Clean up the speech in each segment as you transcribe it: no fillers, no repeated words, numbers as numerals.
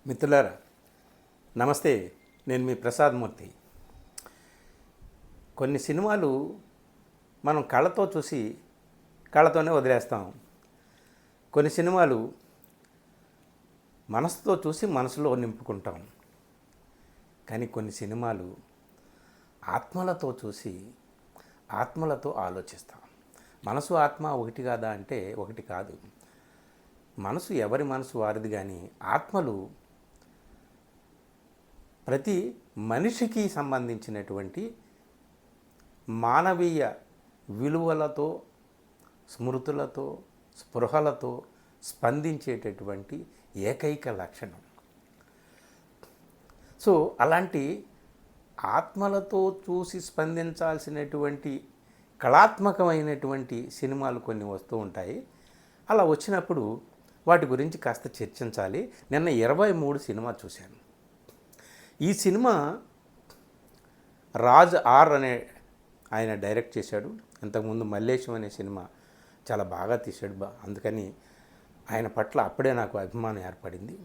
మిత్రులారా నమస్తే. నేను మీ ప్రసాద్ మూర్తి. కొన్ని సినిమాలు మనం కళ్ళతో చూసి కళ్ళతోనే వదిలేస్తాం. కొన్ని సినిమాలు మనసుతో చూసి మనసులో నింపుకుంటాం. కానీ కొన్ని సినిమాలు ఆత్మలతో చూసి ఆత్మలతో ఆలోచిస్తాం. మనసు ఆత్మ ఒకటి కాదా అంటే ఒకటి కాదు. మనసు ఎవరి మనసు వారిది. కానీ ఆత్మలు ప్రతి మనిషికి సంబంధించినటువంటి మానవీయ విలువలతో, స్మృతులతో, స్పృహలతో స్పందించేటటువంటి ఏకైక లక్షణం. సో అలాంటి ఆత్మలతో చూసి స్పందించాల్సినటువంటి కళాత్మకమైనటువంటి సినిమాలు కొన్ని వస్తూ ఉంటాయి. అలా వచ్చినప్పుడు వాటి గురించి కాస్త చర్చించాలి. నిన్న 23 సినిమా చూశాను. ఈ సినిమా రాజ్ ఆర్ అనే ఆయన డైరెక్ట్ చేశాడు. ఇంతకుముందు మల్లేశం అనే సినిమా చాలా బాగా తీశాడు. అందుకని ఆయన పట్ల అప్పుడే నాకు అభిమానం ఏర్పడింది.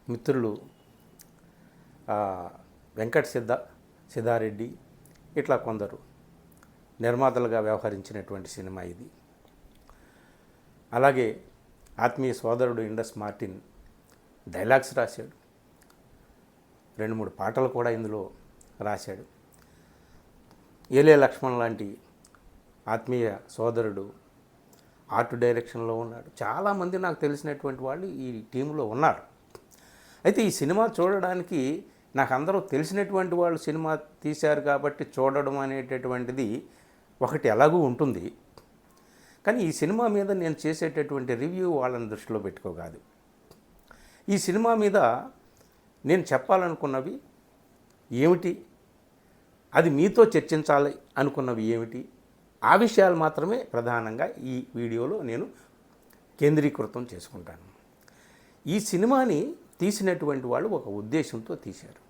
మిత్రులు వెంకట సిద్ధారెడ్డి ఇట్లా కొందరు నిర్మాతలుగా వ్యవహరించినటువంటి సినిమా ఇది. అలాగే ఆత్మీయ సోదరుడు ఇండస్ మార్టిన్ డైలాగ్స్ రాశాడు. 2-3 పాటలు కూడా ఇందులో రాశాడు. ఏలే లక్ష్మణ్ లాంటి ఆత్మీయ సోదరుడు ఆర్ట్ డైరెక్షన్లో ఉన్నాడు. చాలామంది నాకు తెలిసినటువంటి వాళ్ళు ఈ టీంలో ఉన్నారు. అయితే ఈ సినిమా చూడడానికి నాకు అందరూ తెలిసినటువంటి వాళ్ళు సినిమా తీశారు కాబట్టి చూడడం అనేటటువంటిది ఒకటి ఎలాగూ ఉంటుంది. కానీ ఈ సినిమా మీద నేను చేసేటటువంటి రివ్యూ వాళ్ళని దృష్టిలో పెట్టుకోగాదు. ఈ సినిమా మీద నేను చెప్పాలనుకున్నవి ఏమిటి, అది మీతో చర్చించాలి అనుకున్నవి ఏమిటి, ఆ విషయాలు మాత్రమే ప్రధానంగా ఈ వీడియోలో నేను కేంద్రీకృతం చేసుకుంటాను. ఈ సినిమాని తీసినటువంటి వాళ్ళు ఒక ఉద్దేశంతో తీశారు.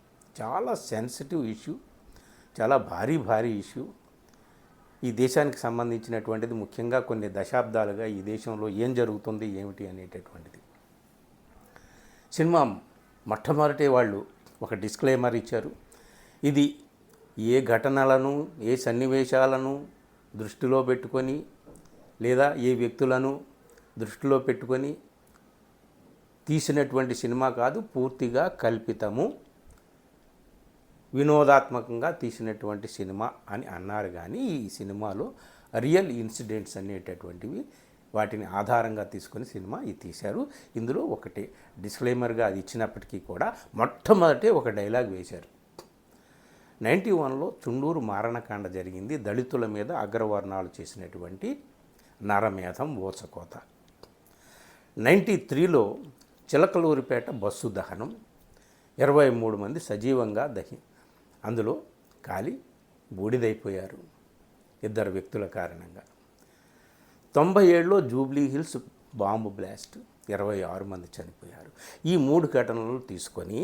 చాలా సెన్సిటివ్ ఇష్యూ, చాలా భారీ ఇష్యూ. ఈ దేశానికి సంబంధించినటువంటిది. ముఖ్యంగా కొన్ని దశాబ్దాలుగా ఈ దేశంలో ఏం జరుగుతుంది ఏమిటి అనేటటువంటిది. సినిమా మొట్టమొదటి వాళ్ళు ఒక డిస్క్లైమర్ ఇచ్చారు. ఇది ఏ ఘటనలను, ఏ సన్నివేశాలను దృష్టిలో పెట్టుకొని లేదా ఏ వ్యక్తులను దృష్టిలో పెట్టుకొని తీసినటువంటి సినిమా కాదు, పూర్తిగా కల్పితము, వినోదాత్మకంగా తీసినటువంటి సినిమా అని అన్నారు. కానీ ఈ సినిమాలో రియల్ ఇన్సిడెంట్స్ అనేటటువంటివి వాటిని ఆధారంగా తీసుకొని సినిమా ఇది తీశారు. ఇందులో ఒకటి డిస్క్లైమర్గా అది ఇచ్చినప్పటికీ కూడా మొట్టమొదటే ఒక డైలాగ్ వేశారు. 91లో చుండూరు మారణకాండ జరిగింది. దళితుల మీద అగ్రవర్ణాలు చేసినటువంటి నరమేధం, ఊచకోత. 93లో చిలకలూరిపేట బస్సు దహనం, 23 మంది సజీవంగా అందులో కాలి బూడిదైపోయారు 2 వ్యక్తుల కారణంగా. 97లో జూబ్లీ హిల్స్ బాంబు బ్లాస్ట్, 26 మంది చనిపోయారు. ఈ 3 ఘటనలు తీసుకొని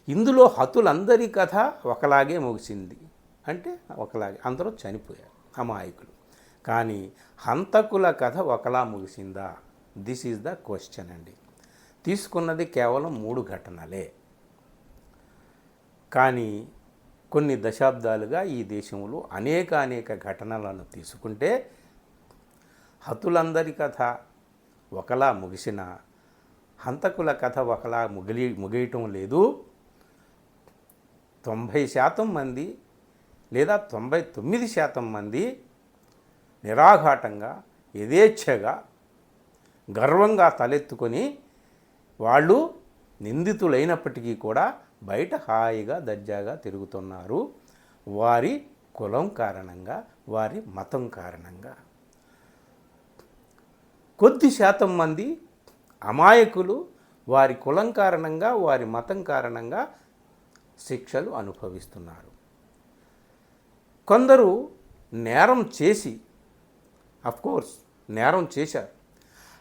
ఇందులో హతులందరి కథ ఒకలాగే ముగిసింది. అంటే ఒకలాగే అందరూ చనిపోయారు, అమాయకులు. కానీ హంతకుల కథ ఒకలా ముగిసిందా? దిస్ ఈజ్ ద క్వశ్చన్ అండి. తీసుకున్నది కేవలం 3 ఘటనలే. కానీ కొన్ని దశాబ్దాలుగా ఈ దేశంలో అనేక ఘటనలను తీసుకుంటే హతులందరి కథ ఒకలా ముగిసిన హంతకుల కథ ఒకలా ముగియటం లేదు. 90% మంది లేదా 99% మంది నిరాఘాటంగా, యథేచ్ఛగా, గర్వంగా తలెత్తుకొని వాళ్ళు నిందితులైనప్పటికీ కూడా బయట హాయిగా దర్జాగా తిరుగుతున్నారు. వారి కులం కారణంగా, వారి మతం కారణంగా. కొద్ది శాతం మంది అమాయకులు వారి కులం కారణంగా, వారి మతం కారణంగా శిక్షలు అనుభవిస్తున్నారు. కొందరు నేరం చేసి, అఫ్కోర్స్ నేరం చేశారు,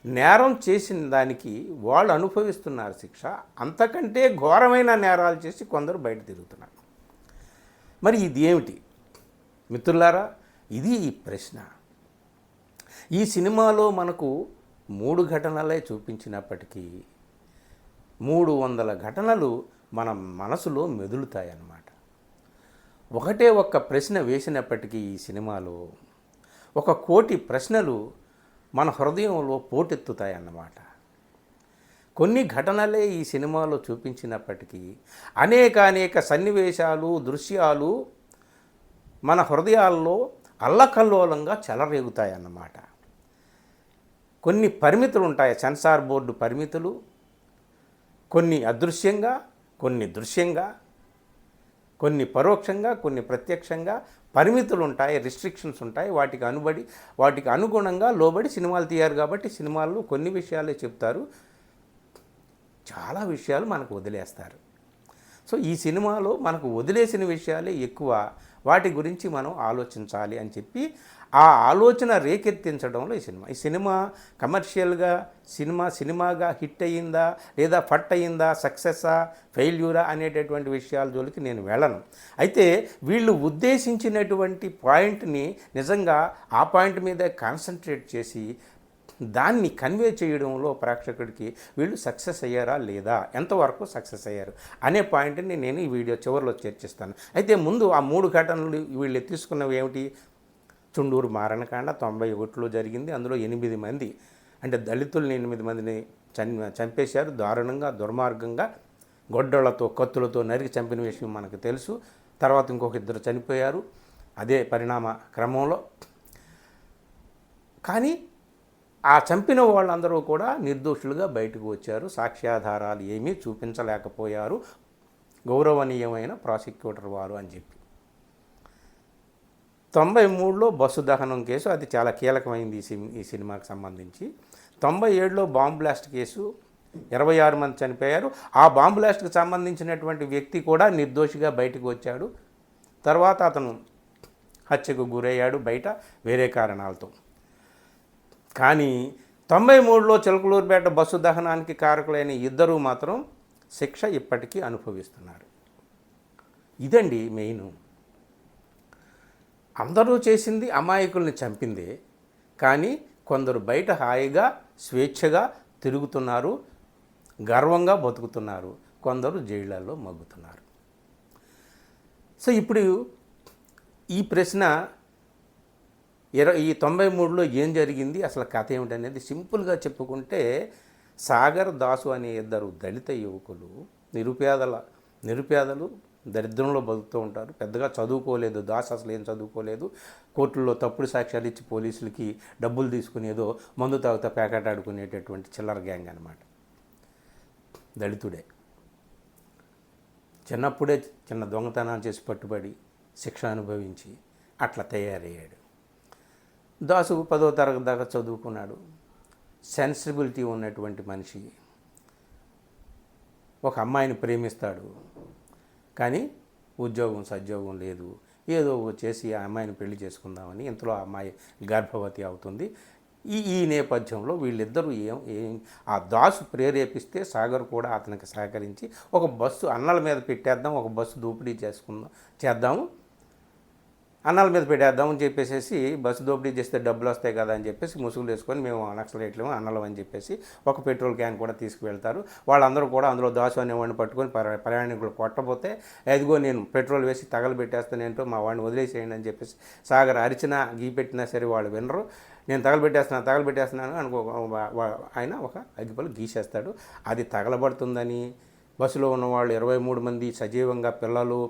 నేరం చేసిన దానికి వాళ్ళు అనుభవిస్తున్నారు శిక్ష. అంతకంటే ఘోరమైన నేరాలు చేసి కొందరు బయట తిరుగుతున్నారు. మరి ఇది ఏమిటి మిత్రులారా? ఇది ఈ ప్రశ్న. ఈ సినిమాలో మనకు 3 ఘటనలే చూపించినప్పటికీ 300 ఘటనలు మన మనసులో మెదులుతాయన్నమాట. ఒకటే ఒక్క ప్రశ్న వేసినప్పటికీ ఈ సినిమాలో 1,00,00,000 ప్రశ్నలు మన హృదయంలో పోటెత్తుతాయన్నమాట. కొన్ని ఘటనలే ఈ సినిమాలో చూపించినప్పటికీ అనేక సన్నివేశాలు, దృశ్యాలు మన హృదయాల్లో అల్లకల్లోలంగా చెలరేగుతాయన్నమాట. కొన్ని పరిమితులు ఉంటాయి, సెన్సార్ బోర్డు పరిమితులు, కొన్ని అదృశ్యంగా, కొన్ని దృశ్యంగా, కొన్ని పరోక్షంగా, కొన్ని ప్రత్యక్షంగా పరిమితులు ఉంటాయి, రిస్ట్రిక్షన్స్ ఉంటాయి. వాటికి అనుగుణంగా లోబడి సినిమాలు తీయారు కాబట్టి సినిమాల్లో కొన్ని విషయాలే చెప్తారు, చాలా విషయాలు మనకు వదిలేస్తారు. సో ఈ సినిమాలో మనకు వదిలేసిన విషయాలే ఎక్కువ, వాటి గురించి మనం ఆలోచించాలి అని చెప్పి ఆ ఆలోచన రేకెత్తించడంలో ఈ సినిమా కమర్షియల్గా సినిమాగా హిట్ అయ్యిందా లేదా ఫట్ అయ్యిందా, సక్సెస్సా ఫెయిల్యూరా అనేటటువంటి విషయాల జోలికి నేను వెళ్ళను. అయితే వీళ్ళు ఉద్దేశించినటువంటి పాయింట్ని నిజంగా ఆ పాయింట్ మీదే కాన్సన్ట్రేట్ చేసి దాన్ని కన్వే చేయడంలో ప్రేక్షకుడికి వీళ్ళు సక్సెస్ అయ్యారా లేదా, ఎంతవరకు సక్సెస్ అయ్యారు అనే పాయింట్ని నేను ఈ వీడియో చివరిలో చర్చిస్తాను. అయితే ముందు ఆ 3 ఘటనలు వీళ్ళు తీసుకున్నవి ఏమిటి? చుండూరు మారణకాండ 91లో జరిగింది. అందులో 8 మంది అంటే దళితుల్ని 8 మందిని చంపేశారు దారుణంగా, దుర్మార్గంగా, గొడ్డళ్లతో కత్తులతో నరికి చంపిన విషయం మనకు తెలుసు. తర్వాత ఇంకొక 2 చనిపోయారు అదే పరిణామ క్రమంలో. కానీ ఆ చంపిన వాళ్ళందరూ కూడా నిర్దోషులుగా బయటకు వచ్చారు, సాక్ష్యాధారాలు ఏమీ చూపించలేకపోయారు గౌరవనీయమైన ప్రాసిక్యూటర్ వారు అని చెప్పి. 93లో బస్సు దహనం కేసు, అది చాలా కీలకమైంది ఈ సినిమాకి సంబంధించి. 97లో బాంబ్ బ్లాస్ట్ కేసు, 26 మంది చనిపోయారు. ఆ బాంబ్ బ్లాస్ట్కి సంబంధించినటువంటి వ్యక్తి కూడా నిర్దోషిగా బయటకు వచ్చాడు. తర్వాత అతను హత్యకు గురయ్యాడు బయట వేరే కారణాలతో. కానీ 93లో చిలకలూరుపేట బస్సు దహనానికి కారకులైన 2 మాత్రం శిక్ష ఇప్పటికీ అనుభవిస్తున్నారు. ఇదండి మెయిన్. అందరూ చేసింది అమాయకుల్ని చంపిందే, కానీ కొందరు బయట హాయిగా స్వేచ్ఛగా తిరుగుతున్నారు, గర్వంగా బతుకుతున్నారు, కొందరు జైళ్ళల్లో మగ్గుతున్నారు. సో ఇప్పుడు ఈ ప్రశ్న ఈ 93లో ఏం జరిగింది, అసలు కథ ఏమిటనేది సింపుల్గా చెప్పుకుంటే, సాగర్, దాసు అనే 2 దళిత యువకులు నిరుపేదలు దరిద్రంలో బతుకుతూ ఉంటారు. పెద్దగా చదువుకోలేదు. దాసు అసలు ఏం చదువుకోలేదు. కోర్టుల్లో తప్పుడు సాక్ష్యాలు ఇచ్చి పోలీసులకి డబ్బులు తీసుకునేదో మందు తాగుతా ప్యాకెట్ ఆడుకునేటటువంటి చిల్లర గ్యాంగ్ అనమాట. దళితుడే. చిన్నప్పుడే చిన్న దొంగతనాలు చేసి పట్టుబడి శిక్ష అనుభవించి అట్లా తయారయ్యాడు. దాసు 10వ తరగతి దాకా చదువుకున్నాడు. సెన్సిబిలిటీ ఉన్నటువంటి మనిషి. ఒక అమ్మాయిని ప్రేమిస్తాడు, కానీ సద్యోగం లేదు. ఏదో చేసి ఆ అమ్మాయిని పెళ్లి చేసుకుందామని ఇంతలో ఆ అమ్మాయి గర్భవతి అవుతుంది. ఈ నేపథ్యంలో వీళ్ళిద్దరూ ఆ దాసు ప్రేరేపిస్తే సాగర్ కూడా అతనికి సహకరించి ఒక బస్సు అన్నల మీద పెట్టేద్దాం, ఒక బస్సు దోపిడీ చేద్దాము, అన్నాల మీద పెట్టేద్దామని చెప్పేసి బస్సు దోపిడీ చేస్తే డబ్బులు వస్తాయి కదా అని చెప్పేసి ముసుగులు వేసుకొని మేము నక్సలైట్లేమో అన్నలం అని చెప్పేసి ఒక పెట్రోల్ క్యాన్ కూడా తీసుకువెళ్తారు. వాళ్ళందరూ కూడా అందులో దాసు అనేవాడిని పట్టుకొని ప్రయాణికులు కొట్టబోతే, అదిగో నేను పెట్రోల్ వేసి తగలబెట్టేస్తానేంటో మా వాడిని వదిలేసేయండి అని చెప్పేసి సాగర్ అరిచినా గీపెట్టినా సరే వాళ్ళు వినరు. నేను తగలబెట్టేస్తున్నాను అనుకో ఆయన ఒక అగ్గిపల్లి గీసేస్తాడు. అది తగలబడుతుందని బస్సులో ఉన్నవాళ్ళు 23 మంది సజీవంగా, పిల్లలు,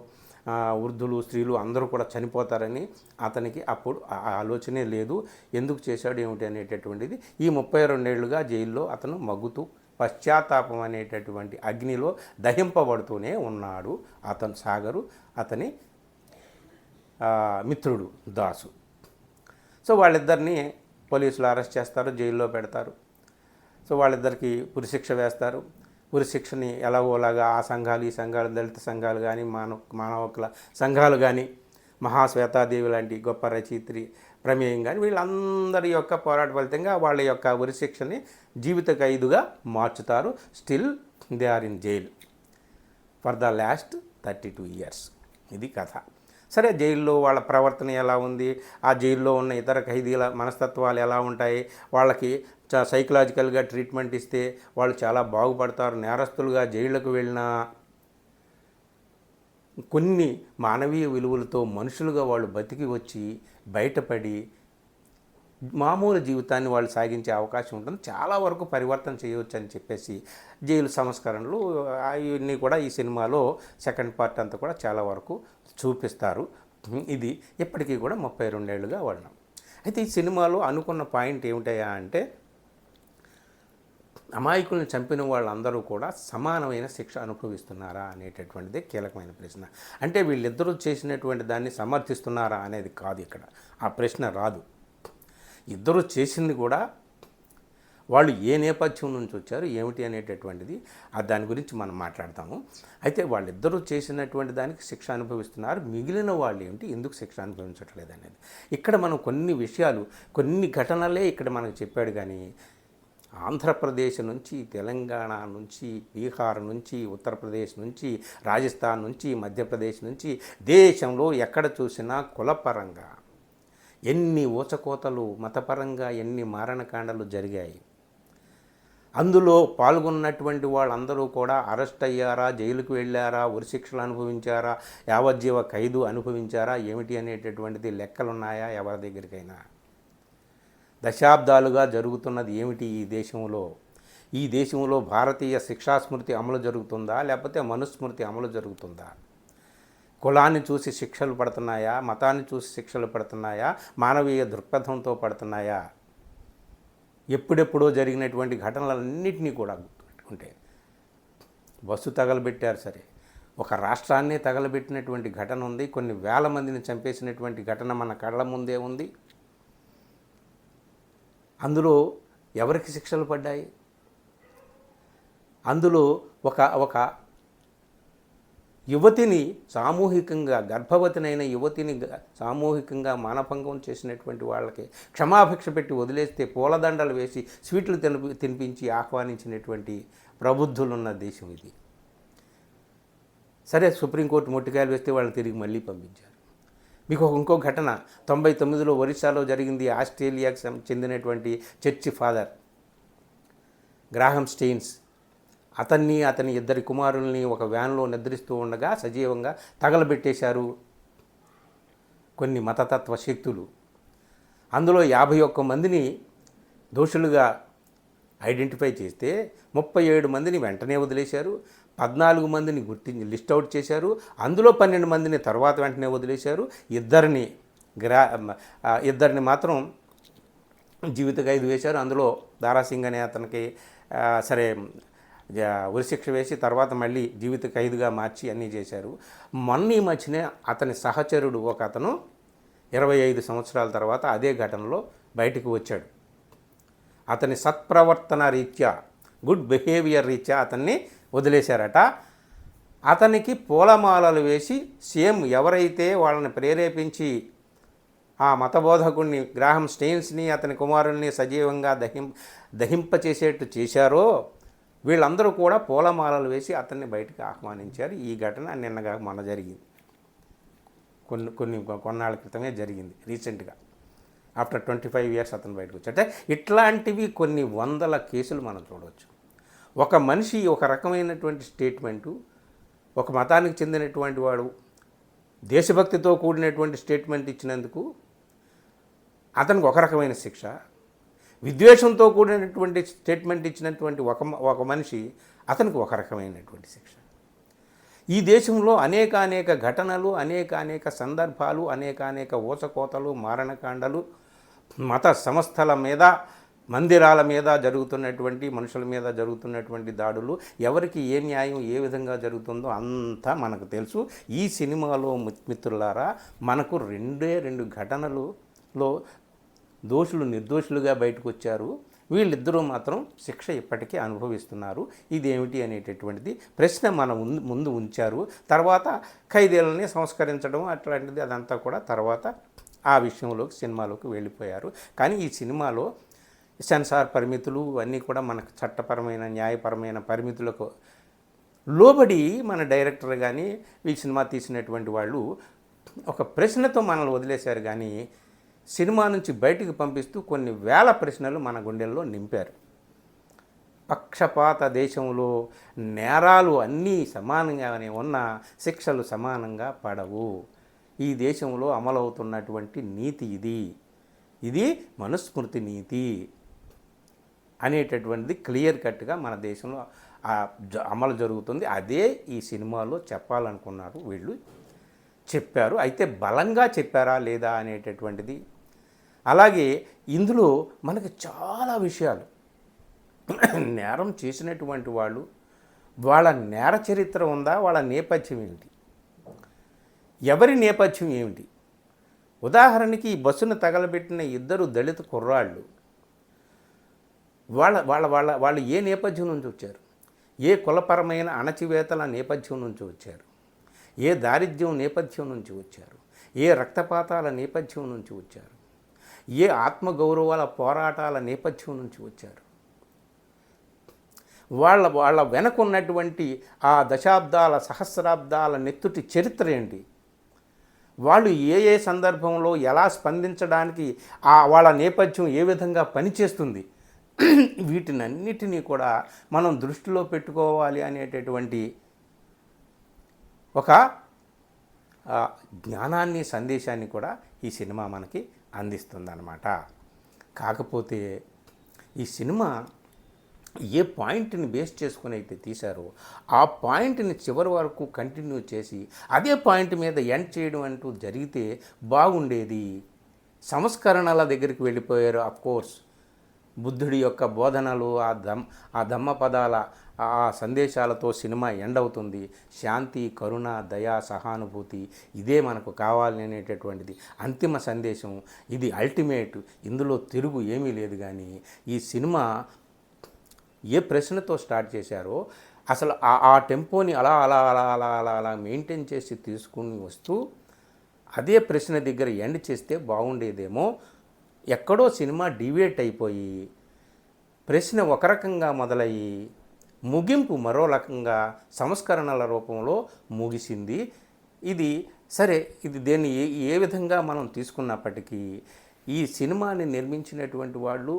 వృద్ధులు, స్త్రీలు అందరూ కూడా చనిపోతారని అతనికి అప్పుడు ఆలోచనే లేదు. ఎందుకు చేశాడు ఏమిటి అనేటటువంటిది. ఈ 32 ఏళ్లుగా జైల్లో అతను మగ్గుతూ పశ్చాత్తాపం అనేటటువంటి అగ్నిలో దహింపబడుతూనే ఉన్నాడు అతను సాగరు, అతని మిత్రుడు దాసు. సో వాళ్ళిద్దరిని పోలీసులు అరెస్ట్ చేస్తారు, జైల్లో పెడతారు. సో వాళ్ళిద్దరికి ఉరిశిక్ష వేస్తారు. ఉరిశిక్షని ఎలాగోలాగా ఆ సంఘాలు, ఈ సంఘాలు, దళిత సంఘాలు కానీ, మానవ హక్కుల సంఘాలు కానీ, మహాశ్వేతాదేవి లాంటి గొప్ప రచయిత్రి ప్రమేయం కానీ, వీళ్ళందరి యొక్క పోరాట ఫలితంగా వాళ్ళ యొక్క ఉరిశిక్షని జీవిత ఖైదుగా మార్చుతారు. Still they are in jail for the last 32 years. ఇది కథ. సరే జైల్లో వాళ్ళ ప్రవర్తన ఎలా ఉంది, ఆ జైల్లో ఉన్న ఇతర ఖైదీల మనస్తత్వాలు ఎలా ఉంటాయి, వాళ్ళకి సైకలాజికల్గా ట్రీట్మెంట్ ఇస్తే వాళ్ళు చాలా బాగుపడతారు. నేరస్తులుగా జైళ్ళకు వెళ్ళినా కొన్ని మానవీయ విలువలతో మనుషులుగా వాళ్ళు బతికి వచ్చి బయటపడి మామూలు జీవితాన్ని వాళ్ళు సాగించే అవకాశం ఉంటుంది. చాలా వరకు పరివర్తన చేయవచ్చు అని చెప్పేసి జైలు సంస్కరణలు ఇవన్నీ కూడా ఈ సినిమాలో సెకండ్ పార్ట్ అంతా కూడా చాలా వరకు చూపిస్తారు. ఇది ఇప్పటికీ కూడా 32 ఏళ్ళుగా వాడినాం. అయితే ఈ సినిమాలో అనుకున్న పాయింట్ ఏమిటయా అంటే, అమాయకులను చంపిన వాళ్ళందరూ కూడా సమానమైన శిక్ష అనుభవిస్తున్నారా అనేటటువంటిదే కీలకమైన ప్రశ్న. అంటే వీళ్ళిద్దరూ చేసినటువంటి దాన్ని సమర్థిస్తున్నారా అనేది కాదు, ఇక్కడ ఆ ప్రశ్న రాదు. ఇద్దరు చేసింది కూడా వాళ్ళు ఏ నేపథ్యం నుంచి వచ్చారు ఏమిటి అనేటటువంటిది దాని గురించి మనం మాట్లాడతాము. అయితే వాళ్ళిద్దరూ చేసినటువంటి దానికి శిక్ష అనుభవిస్తున్నారు, మిగిలిన వాళ్ళు ఏమిటి, ఎందుకు శిక్ష అనుభవించట్లేదు అనేది ఇక్కడ మనం కొన్ని విషయాలు, కొన్ని ఘటనలే ఇక్కడ మనకు చెప్పాడు. కానీ ఆంధ్రప్రదేశ్ నుంచి, తెలంగాణ నుంచి, బీహార్ నుంచి, ఉత్తరప్రదేశ్ నుంచి, రాజస్థాన్ నుంచి, మధ్యప్రదేశ్ నుంచి, దేశంలో ఎక్కడ చూసినా కులపరంగా ఎన్ని ఊచకోతలు, మతపరంగా ఎన్ని మారణకాండలు జరిగాయి. అందులో పాల్గొన్నటువంటి వాళ్ళందరూ కూడా అరెస్ట్ అయ్యారా, జైలుకు వెళ్ళారా, ఉరిశిక్షలు అనుభవించారా, యావజ్జీవ ఖైదు అనుభవించారా ఏమిటి అనేటటువంటిది లెక్కలున్నాయా ఎవరి దగ్గరికైనా? దశాబ్దాలుగా జరుగుతున్నది ఏమిటి ఈ దేశంలో? ఈ దేశంలో భారతీయ శిక్షాస్మృతి అమలు జరుగుతుందా, లేకపోతే మనుస్మృతి అమలు జరుగుతుందా? కులాన్ని చూసి శిక్షలు పడుతున్నాయా, మతాన్ని చూసి శిక్షలు పడుతున్నాయా, మానవీయ దృక్పథంతో పడుతున్నాయా? ఎప్పుడెప్పుడో జరిగినటువంటి ఘటనలన్నింటినీ కూడా గుర్తుపెట్టుకుంటే, బస్సు తగలబెట్టారు సరే, ఒక రాష్ట్రాన్నే తగలబెట్టినటువంటి ఘటన ఉంది, కొన్ని వేల మందిని చంపేసినటువంటి ఘటన మన కళ్ళ ముందే ఉంది. అందులో ఎవరికి శిక్షలు పడ్డాయి? అందులో ఒక యువతిని సామూహికంగా, గర్భవతినైన యువతిని సామూహికంగా మానభంగం చేసినటువంటి వాళ్ళకి క్షమాభిక్ష పెట్టి వదిలేస్తే పూలదండలు వేసి స్వీట్లు తినిపించి ఆహ్వానించినటువంటి ప్రబుద్ధులున్న దేశం ఇది. సరే, సుప్రీంకోర్టు మొట్టికాయలు వేస్తే వాళ్ళని తిరిగి మళ్ళీ పంపించారు. మీకు ఇంకో ఘటన 99లో ఒరిస్సాలో జరిగింది. ఆస్ట్రేలియాకి చెందినటువంటి చర్చి ఫాదర్ గ్రాహం స్టెయిన్స్, అతన్ని అతని ఇద్దరి కుమారుల్ని ఒక వ్యాన్లో నిద్రిస్తూ ఉండగా సజీవంగా తగలబెట్టేశారు కొన్ని మతతత్వ శక్తులు. అందులో 51 మందిని దోషులుగా ఐడెంటిఫై చేస్తే 37 మందిని వెంటనే వదిలేశారు, 14 మందిని గుర్తించి లిస్ట్ అవుట్ చేశారు. అందులో 12 మందిని తర్వాత వెంటనే వదిలేశారు. ఇద్దరిని మాత్రం జీవిత ఖైదు వేశారు. అందులో దారాసింగ్ అనే అతనికి సరే ఉరిశిక్ష వేసి తర్వాత మళ్ళీ జీవిత ఖైదుగా మార్చి అన్నీ చేశారు. మొన్న ఈ మధ్యనే అతని సహచరుడు ఒక అతను 25 సంవత్సరాల తర్వాత అదే ఘటనలో బయటకు వచ్చాడు. అతని సత్ప్రవర్తన రీత్యా, గుడ్ బిహేవియర్ రీత్యా అతన్ని వదిలేశారట. అతనికి పూలమాలలు వేసి సేమ్ ఎవరైతే వాళ్ళని ప్రేరేపించి ఆ మతబోధకుడిని గ్రాహం స్టెయిన్స్ని అతని కుమారుల్ని సజీవంగా దహింపచేసేట్టు చేశారో వీళ్ళందరూ కూడా పూలమాలలు వేసి అతన్ని బయటకు ఆహ్వానించారు. ఈ ఘటన నిన్నగా మొన్న జరిగింది, కొన్నాళ్ళ క్రితమే జరిగింది, రీసెంట్గా. ఆఫ్టర్ 25 ఇయర్స్ అతను బయటకు వచ్చాడు. అంటే ఇట్లాంటివి కొన్ని వందల కేసులు మనం చూడవచ్చు. ఒక మనిషి ఒక రకమైనటువంటి స్టేట్మెంటు, ఒక మతానికి చెందినటువంటి వాడు దేశభక్తితో కూడినటువంటి స్టేట్మెంట్ ఇచ్చినందుకు అతనికి ఒక రకమైన శిక్ష, విద్వేషంతో కూడినటువంటి స్టేట్మెంట్ ఇచ్చినటువంటి ఒక మనిషి అతనికి ఒక రకమైనటువంటి శిక్ష. ఈ దేశంలో అనేక ఘటనలు, అనేక సందర్భాలు, అనేక ఊచకోతలు, మారణకాండలు, మత సంస్థల మీద, మందిరాల మీద జరుగుతున్నటువంటి, మనుషుల మీద జరుగుతున్నటువంటి దాడులు, ఎవరికి ఏ న్యాయం ఏ విధంగా జరుగుతుందో అంతా మనకు తెలుసు. ఈ సినిమాలో మిత్రులారా మనకు 2 ఘటనలలో దోషులు నిర్దోషులుగా బయటకు వచ్చారు. వీళ్ళిద్దరూ మాత్రం శిక్ష ఇప్పటికీ అనుభవిస్తున్నారు. ఇదేమిటి అనేటటువంటిది ప్రశ్న మన ముందు ఉంచారు. తర్వాత ఖైదీలని సంస్కరించడం అట్లాంటిది అదంతా కూడా తర్వాత ఆ విషయంలోకి సినిమాలోకి వెళ్ళిపోయారు. కానీ ఈ సినిమాలో సెన్సార్ పరిమితులు అన్నీ కూడా మనకు చట్టపరమైన, న్యాయపరమైన పరిమితులకు లోబడి మన డైరెక్టర్ కానీ ఈ సినిమా తీసినటువంటి వాళ్ళు ఒక ప్రశ్నతో మనల్ని వదిలేశారు కానీ సినిమా నుంచి బయటికి పంపిస్తూ కొన్ని వేల ప్రశ్నలు మన గుండెల్లో నింపారు. పక్షపాత దేశంలో నేరాలు అన్నీ సమానంగానే ఉన్న శిక్షలు సమానంగా పడవు. ఈ దేశంలో అమలవుతున్నటువంటి నీతి ఇది మనుస్మృతి నీతి అనేటటువంటిది క్లియర్ కట్గా మన దేశంలో అమలు జరుగుతుంది. అదే ఈ సినిమాలో చెప్పాలనుకున్నారు వీళ్ళు, చెప్పారు. అయితే బలంగా చెప్పారా లేదా అనేటటువంటిది. అలాగే ఇందులో మనకి చాలా విషయాలు, నేరం చేసినటువంటి వాళ్ళు, వాళ్ళ నేర చరిత్ర ఉందా, వాళ్ళ నేపథ్యం ఏమిటి, ఎవరి నేపథ్యం ఏమిటి. ఉదాహరణకి ఈ బస్సును తగలబెట్టిన 2 దళిత కుర్రాళ్ళు వాళ్ళు ఏ నేపథ్యం నుంచి వచ్చారు, ఏ కులపరమైన అణచివేతల నేపథ్యం నుంచి వచ్చారు, ఏ దారిద్ర్యం నేపథ్యం నుంచి వచ్చారు, ఏ రక్తపాతాల నేపథ్యం నుంచి వచ్చారు, ఏ ఆత్మగౌరవాల పోరాటాల నేపథ్యం నుంచి వచ్చారు, వాళ్ళ వెనకున్నటువంటి ఆ దశాబ్దాల సహస్రాబ్దాల నెత్తుటి చరిత్ర ఏంటి, వాళ్ళు ఏ సందర్భంలో ఎలా స్పందించడానికి వాళ్ళ నేపథ్యం ఏ విధంగా పనిచేస్తుంది, వీటినన్నిటినీ కూడా మనం దృష్టిలో పెట్టుకోవాలి అనేటటువంటి ఒక జ్ఞానాన్ని, సందేశాన్ని కూడా ఈ సినిమా మనకి అందిస్తుందన్నమాట. కాకపోతే ఈ సినిమా ఏ పాయింట్ని బేస్ చేసుకుని అయితే తీశారో ఆ పాయింట్ని చివరి వరకు కంటిన్యూ చేసి అదే పాయింట్ మీద ఎండ్ చేయడం అంటూ జరిగితే బాగుండేది. సంస్కరణల దగ్గరికి వెళ్ళిపోయారు. అఫ్కోర్స్ బుద్ధుడి యొక్క బోధనలు, ఆ ధమ్మ పదాల ఆ సందేశాలతో సినిమా ఎండ్ అవుతుంది. శాంతి, కరుణ, దయ, సహానుభూతి ఇదే మనకు కావాలి అనేటటువంటిది అంతిమ సందేశం. ఇది అల్టిమేట్, ఇందులో తిరుగు ఏమీ లేదు. కానీ ఈ సినిమా ఏ ప్రశ్నతో స్టార్ట్ చేశారో అసలు ఆ టెంపోని అలా అలా అలా అలా అలా అలా మెయింటైన్ చేసి తీసుకుని వస్తూ అదే ప్రశ్న దగ్గర ఎండ్ చేస్తే బాగుండేదేమో. ఎక్కడో సినిమా డివియేట్ అయిపోయి ప్రశ్న ఒక రకంగా మొదలయ్యి ముగింపు మరో రకంగా సంస్కరణల రూపంలో ముగిసింది. ఇది సరే, ఇది దేన్ని ఏ విధంగా మనం తీసుకున్నప్పటికీ ఈ సినిమాని నిర్మించినటువంటి వాళ్ళు,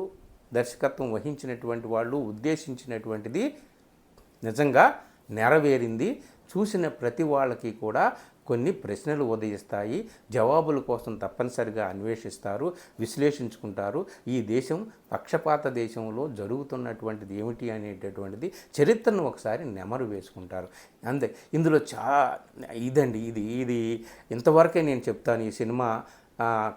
దర్శకత్వం వహించినటువంటి వాళ్ళు ఉద్దేశించినటువంటిది నిజంగా నెరవేరింది. చూసిన ప్రతి వాళ్ళకి కూడా కొన్ని ప్రశ్నలు ఉదయిస్తాయి. జవాబుల కోసం తప్పనిసరిగా అన్వేషిస్తారు, విశ్లేషించుకుంటారు. ఈ దేశం పక్షపాత దేశంలో జరుగుతున్నటువంటిది ఏమిటి అనేటటువంటిది చరిత్రను ఒకసారి నెమరు వేసుకుంటారు. అంతే. ఇందులో ఇది ఇంతవరకే నేను చెప్తాను. ఈ సినిమా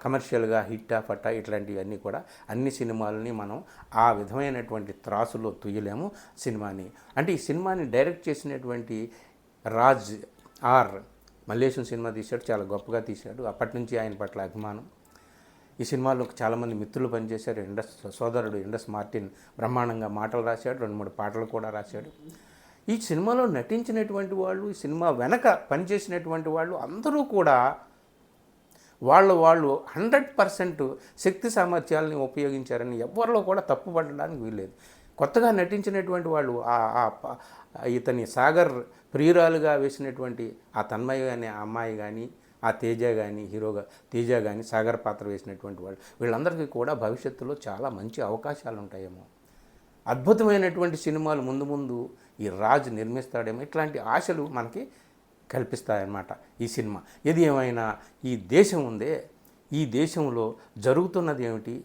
కమర్షియల్గా హిట్టా ఫట్టా ఇట్లాంటివన్నీ కూడా అన్ని సినిమాలని మనం ఆ విధమైనటువంటి త్రాసులో తుయ్యలేము సినిమాని. అంటే ఈ సినిమాని డైరెక్ట్ చేసినటువంటి రాజ్ ఆర్ మల్లేశం సినిమా తీశాడు, చాలా గొప్పగా తీశాడు. అప్పటి నుంచి ఆయన పట్ల అభిమానం. ఈ సినిమాలో చాలామంది మిత్రులు పనిచేశారు. సోదరుడు ఇండస్ మార్టిన్ బ్రహ్మాండంగా మాటలు రాశాడు, 2-3 పాటలు కూడా రాశాడు. ఈ సినిమాలో నటించినటువంటి వాళ్ళు, ఈ సినిమా వెనక పనిచేసినటువంటి వాళ్ళు అందరూ కూడా వాళ్ళు 100% శక్తి సామర్థ్యాలని ఉపయోగించారని ఎవరిలో కూడా తప్పు పడడానికి వీల్లేదు. కొత్తగా నటించినటువంటి వాళ్ళు ఇతని సాగర్ ప్రియురాలుగా వేసినటువంటి ఆ తన్మయ్య అనే అమ్మాయి కానీ, ఆ తేజ కానీ, హీరోగా తేజ కానీ సాగర్ పాత్ర వేసినటువంటి వాళ్ళు, వీళ్ళందరికీ కూడా భవిష్యత్తులో చాలా మంచి అవకాశాలు ఉంటాయేమో, అద్భుతమైనటువంటి సినిమాలు ముందు ముందు ఈ రాజు నిర్మిస్తాడేమో, ఇట్లాంటి ఆశలు మనకి కల్పిస్తాయన్నమాట ఈ సినిమా. ఏది ఏమైనా ఈ దేశం ఉందే, ఈ దేశంలో జరుగుతున్నది ఏమిటి,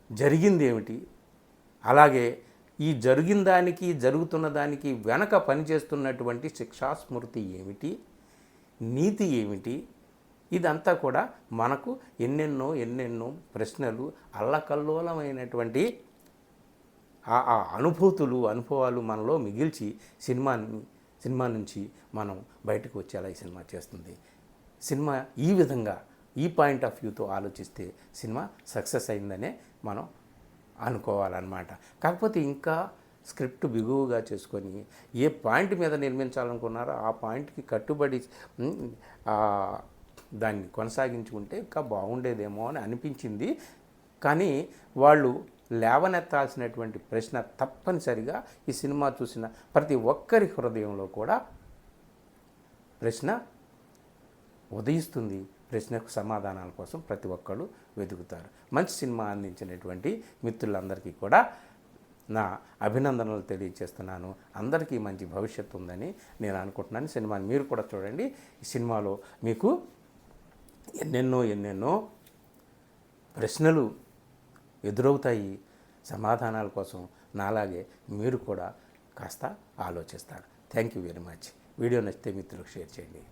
జరిగింది ఏమిటి, అలాగే ఈ జరిగిన దానికి జరుగుతున్న దానికి వెనక పనిచేస్తున్నటువంటి శిక్షాస్మృతి ఏమిటి, నీతి ఏమిటి, ఇదంతా కూడా మనకు ఎన్నెన్నో ప్రశ్నలు, అల్లకల్లోలమైనటువంటి ఆ అనుభవాలు మనలో మిగిల్చి సినిమా నుంచి మనం బయటకు వచ్చేలా ఈ సినిమా చేస్తుంది. సినిమా ఈ విధంగా ఈ పాయింట్ ఆఫ్ వ్యూతో ఆలోచిస్తే సినిమా సక్సెస్ అయిందనే మనం అనుకోవాలన్నమాట. కాకపోతే ఇంకా స్క్రిప్ట్ బిగువుగా చేసుకొని ఏ పాయింట్ మీద నిర్మించాలనుకున్నారో ఆ పాయింట్కి కట్టుబడి దాన్ని కొనసాగించుకుంటే ఇంకా బాగుండేదేమో అని అనిపించింది. కానీ వాళ్ళు లేవనెత్తాల్సినటువంటి ప్రశ్న తప్పనిసరిగా ఈ సినిమా చూసిన ప్రతి ఒక్కరి హృదయంలో కూడా ప్రశ్న ఉదయిస్తుంది. ప్రశ్నకు సమాధానాల కోసం ప్రతి ఒక్కళ్ళు వెతుకుతారు. మంచి సినిమా అందించినటువంటి మిత్రులందరికీ కూడా నా అభినందనలు తెలియజేస్తున్నాను. అందరికీ మంచి భవిష్యత్తు ఉందని నేను అనుకుంటున్నాను. సినిమాని మీరు కూడా చూడండి. ఈ సినిమాలో మీకు ఎన్నెన్నో ప్రశ్నలు ఎదురవుతాయి. సమాధానాల కోసం నాలాగే మీరు కూడా కాస్త ఆలోచిస్తారు. Thank you very much. Video నచ్చితే మిత్రులకు షేర్ చేయండి.